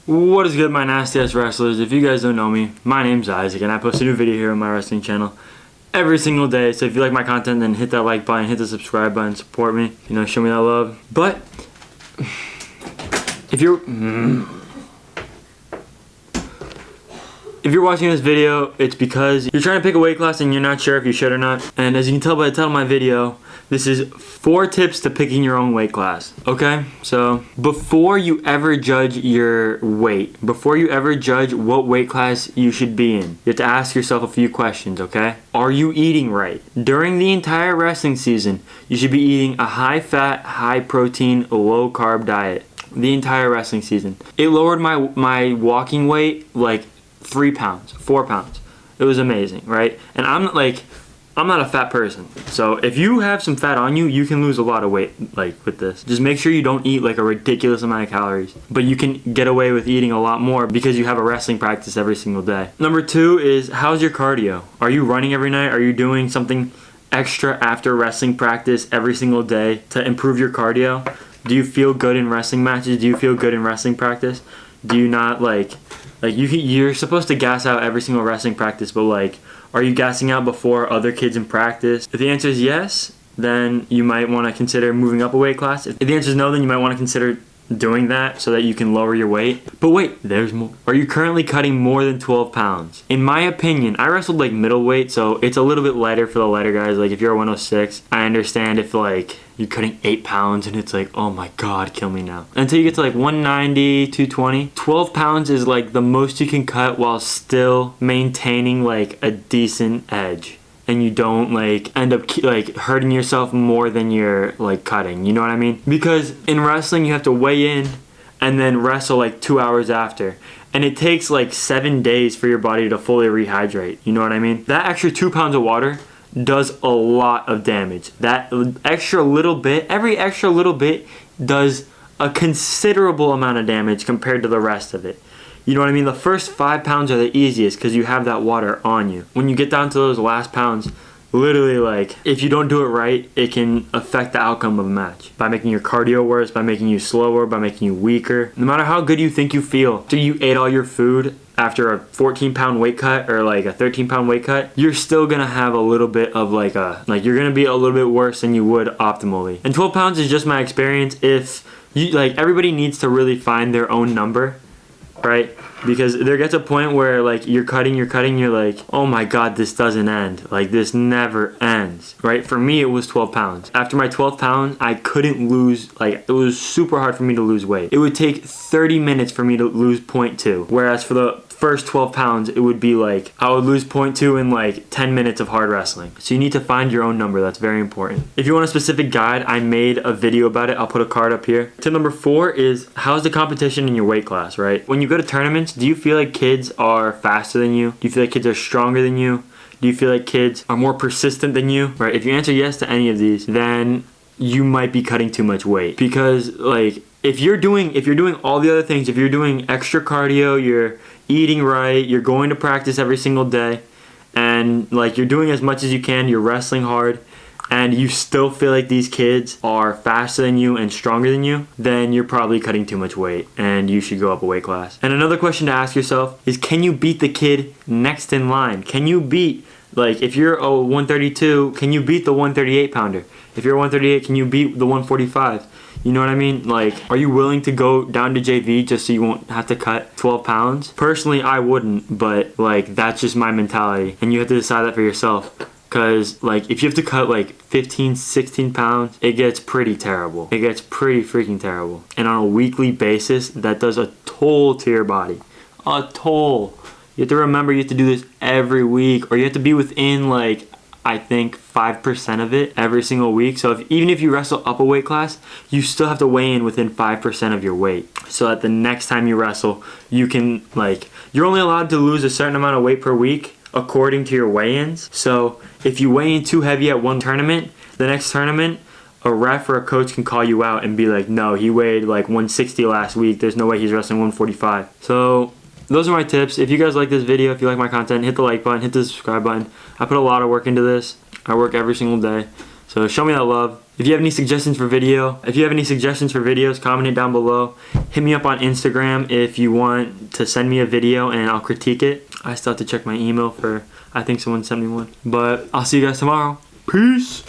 What is good, my nasty ass wrestlers? If you guys don't know me, my name's Isaac and I post a new video here on my wrestling channel every single day. So if you like my content, then hit that like button, hit the subscribe button, support me, show me that love. But if you're watching this video, it's because you're trying to pick a weight class and you're not sure if you should or not. And as you can tell by the title of my video, this is 4 tips to picking your own weight class. Okay? So before you ever judge your weight, before you ever judge what weight class you should be in, you have to ask yourself a few questions, okay? Are you eating right? During the entire wrestling season, you should be eating a high fat, high protein, low carb diet. The entire wrestling season. It lowered my walking weight like 3 pounds, 4 pounds. It was amazing, right? And I'm not a fat person. So if you have some fat on you, you can lose a lot of weight with this. Just make sure you don't eat like a ridiculous amount of calories. But you can get away with eating a lot more because you have a wrestling practice every single day. Number 2 is, how's your cardio? Are you running every night? Are you doing something extra after wrestling practice every single day to improve your cardio? Do you feel good in wrestling matches? Do you feel good in wrestling practice? Do you not you're supposed to gas out every single wrestling practice, but are you gassing out before other kids in practice? If the answer is yes, then you might want to consider moving up a weight class. If the answer is no, then you might want to consider doing that so that you can lower your weight. But wait, there's more. Are you currently cutting more than 12 pounds? In my opinion, I wrestled middleweight, so it's a little bit lighter for the lighter guys. If you're a 106, I understand if you're cutting 8 pounds and it's oh my god, kill me now. Until you get to 190, 220. 12 pounds is the most you can cut while still maintaining a decent edge. And you don't end up hurting yourself more than you're cutting. You know what I mean? Because in wrestling you have to weigh in and then wrestle 2 hours after. And it takes 7 days for your body to fully rehydrate. You know what I mean? That extra 2 pounds of water does a lot of damage. That extra little bit, every extra little bit does a considerable amount of damage compared to the rest of it. You know what I mean? The first 5 pounds are the easiest because you have that water on you. When you get down to those last pounds, literally if you don't do it right, it can affect the outcome of a match. By making your cardio worse, by making you slower, by making you weaker. No matter how good you think you feel, after you ate all your food, after a 14-pound weight cut or a 13-pound weight cut, you're still gonna have a little bit of you're gonna be a little bit worse than you would optimally. And 12 pounds is just my experience. If you everybody needs to really find their own number, right? Because there gets a point where you're cutting, you're oh my god, this doesn't end. This never ends, right? For me, it was 12 pounds. After my 12 pounds, I couldn't lose, it was super hard for me to lose weight. It would take 30 minutes for me to lose 0.2. Whereas for the first 12 pounds, it would be I would lose 0.2 in 10 minutes of hard wrestling. So you need to find your own number. That's very important. If you want a specific guide, I made a video about it. I'll put a card up here. Tip number 4 is, how's the competition in your weight class, right? When you go to tournaments, do you feel like kids are faster than you? Do you feel like kids are stronger than you? Do you feel like kids are more persistent than you? Right? If you answer yes to any of these, then you might be cutting too much weight. Because if you're doing all the other things, if you're doing extra cardio, you're eating right, you're going to practice every single day, and you're doing as much as you can, you're wrestling hard, and you still feel like these kids are faster than you and stronger than you, then you're probably cutting too much weight and you should go up a weight class. And another question to ask yourself is, can you beat the kid next in line? Can you beat, if you're a 132, can you beat the 138 pounder? If you're 138, can you beat the 145? You know what I mean? Are you willing to go down to JV just so you won't have to cut 12 pounds? Personally, I wouldn't, but that's just my mentality. And you have to decide that for yourself. Because if you have to cut 15, 16 pounds, it gets pretty terrible. It gets pretty freaking terrible. And on a weekly basis, that does a toll to your body. A toll. You have to remember you have to do this every week, or you have to be within I think 5% of it every single week. So even if you wrestle up a weight class, you still have to weigh in within 5% of your weight. So that the next time you wrestle, you can you're only allowed to lose a certain amount of weight per week according to your weigh-ins. So if you weigh in too heavy at one tournament, the next tournament, a ref or a coach can call you out and be no, he weighed 160 last week. There's no way he's wrestling 145. So those are my tips. If you guys like this video, if you like my content, hit the like button, hit the subscribe button. I put a lot of work into this. I work every single day. So show me that love. If you have any suggestions for videos, comment it down below. Hit me up on Instagram if you want to send me a video and I'll critique it. I still have to check my email for, I think someone sent me one. But I'll see you guys tomorrow. Peace.